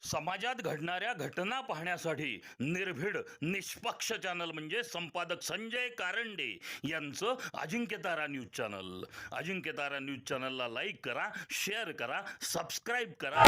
समाजात घडणाऱ्या घटना पाहण्यासाठी निर्भीड निष्पक्ष चॅनल म्हणजे संपादक संजय कारंडे यांचं Ajinkyatara news channel. Ajinkyatara news चॅनलला लाईक करा, शेअर करा, सबस्क्राईब करा.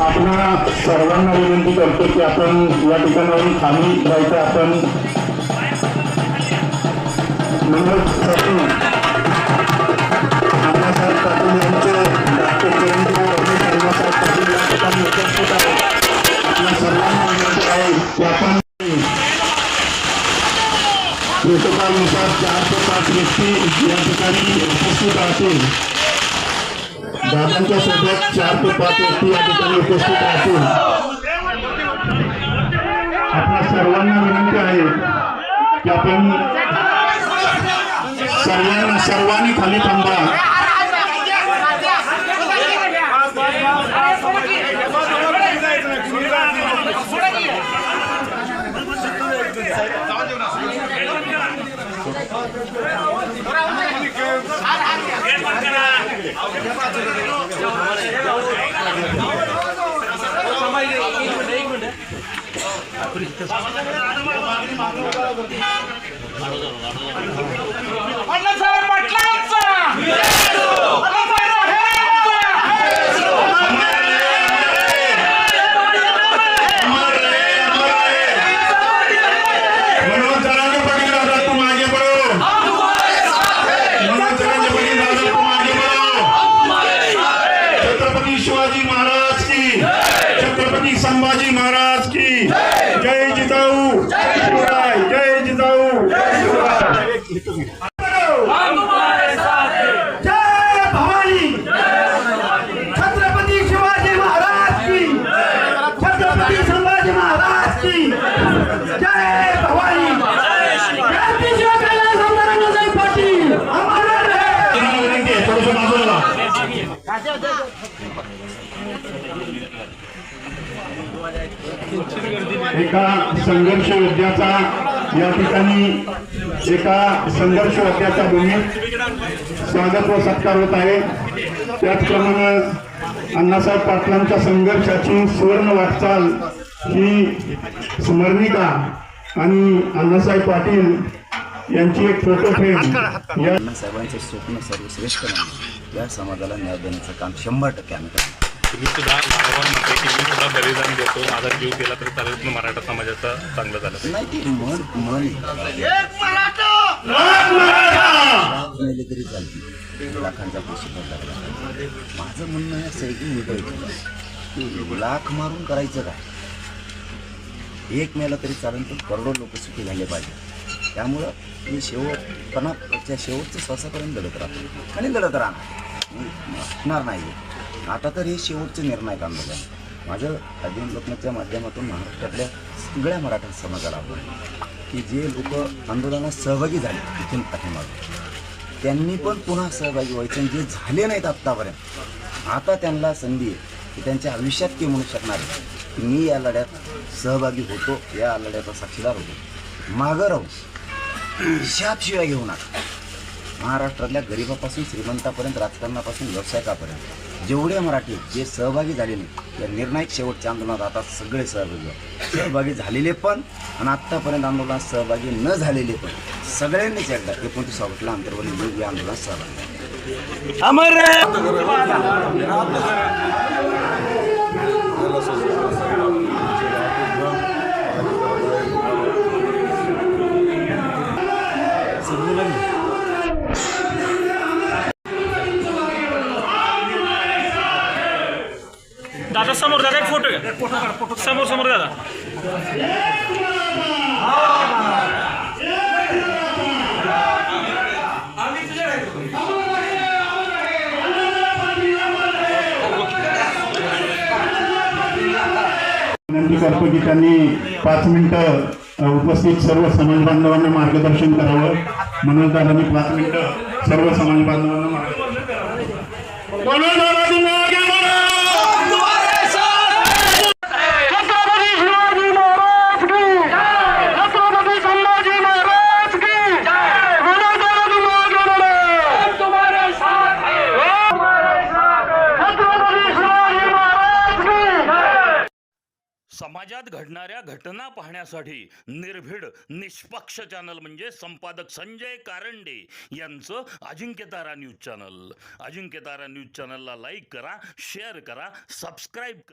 आपल्या सर्वांना विनंती करतो की आपण या ठिकाणावरून खाली जायचं. आपण अण्णासाहेब पाटील यांचे डॉक्टर चिरंजीव अण्णासाहेब पाटील या ठिकाणी उपस्थित आहेत. आपल्या सर्वांना विनंती आहे की आपण प्रोटोकॉलनुसार 4 ते 5 व्यक्ती या ठिकाणी उपस्थित राहतील. दादांच्या सोबत 4 ते 5 व्यक्ती या ठिकाणी उपस्थित राहतील. आपल्या सर्वांना विनंती आहे की आपण सर्वांनी खाली थांबा. संभाजी महाराज की जय जिजाऊ, जय जिजाऊ, जय भवानी. छत्रपती शिवाजी महाराज की, छत्रपती संभाजी महाराज की जय भवानी. पाटील एका संघर्ष योद्ध्याचा या ठिकाणी भूमीत स्वागत व सत्कार होत आहे. त्याचप्रमाणे अण्णासाहेब पाटलांच्या संघर्षाची सुवर्ण वाटचाल ही स्मरणिका आणि अण्णासाहेब पाटील यांची एक फोटो फ्रेम. अण्णासाहेबांचे स्वप्न सर्वश्रेष्ठ नाही, या समाजाला न्याय देण्याचं काम 100% आम्ही करतो. तुम्ही सुद्धा वारंवार म्हणते की मी सुद्धा बलिदान देतो, माझा जीव केला तरी चालेल, मराठा समाजाचा चांगलं झालं नाही. ती मन मेले तरी चालते, लाखांचा पैसे लागला. माझं म्हणणं असं आहे की मिटवायचं की लाख मारून करायचं काय. एक मेला तरी चालेल, पण करोडो लोक सुखी झाले पाहिजे. त्यामुळं मी शेवटच्या श्वासापर्यंत लढत राहतो आणि लढत राहणार नाही. आता तर हे शेवटचे निर्णायक आंदोलन माझं अध्ययन लोकमतच्या माध्यमातून महाराष्ट्रातल्या सगळ्या मराठा समाजाला की जे लोक आंदोलनात सहभागी झाले इथून पाठीमागे, त्यांनी पण पुन्हा सहभागी व्हायचं. जे झाले नाहीत आत्तापर्यंत, आता त्यांना संधी आहे की त्यांच्या आयुष्यात ते म्हणू शकणार आहे की मी या लढ्यात सहभागी होतो, या लढ्याचा साक्षीदार होतो. मागं राहू, हिशाबशिवाय घेऊ नका. महाराष्ट्रातल्या गरिबापासून श्रीमंतापर्यंत, राजकारणापासून व्यावसायिकापर्यंत जेवढे मराठी जे सहभागी झालेले या निर्णायक शेवटच्या आंदोलनात आता सगळे सहभागी झालेले पण आणि आत्तापर्यंत आंदोलनात सहभागी न झालेले पण सगळ्यांनीच एकदा 29 ऑगस्टला अंतर्गत या आंदोलनात सहभागी अमर समोर दादा, एक फोटो घ्या. समोर समोर दादा. विनंती करतो की त्यांनी 5 मिनिटं उपस्थित सर्व समाज बांधवांना मार्गदर्शन करावं. मनोज दादांनी 5 मिनिटं सर्व समाज बांधवांना मार्गदर्शन करावं. मनोज दादाजी मागे वळा. छत्रपती शिवाजी महाराज की जय. छत्रपती संभाजी महाराज की जय. मनोज दादाजी मागे वळा. तुम्हारे साथ है. छत्रपती शिवाजी महाराज की जय. समाजात घडणाऱ्या घटना पाहण्यासाठी निर्भीड निष्पक्ष चॅनल म्हणजे संपादक संजय कारंडे यांचं Ajinkyatara news channel. Ajinkyatara news चॅनलला लाईक करा, शेअर करा, सबस्क्राईब करा.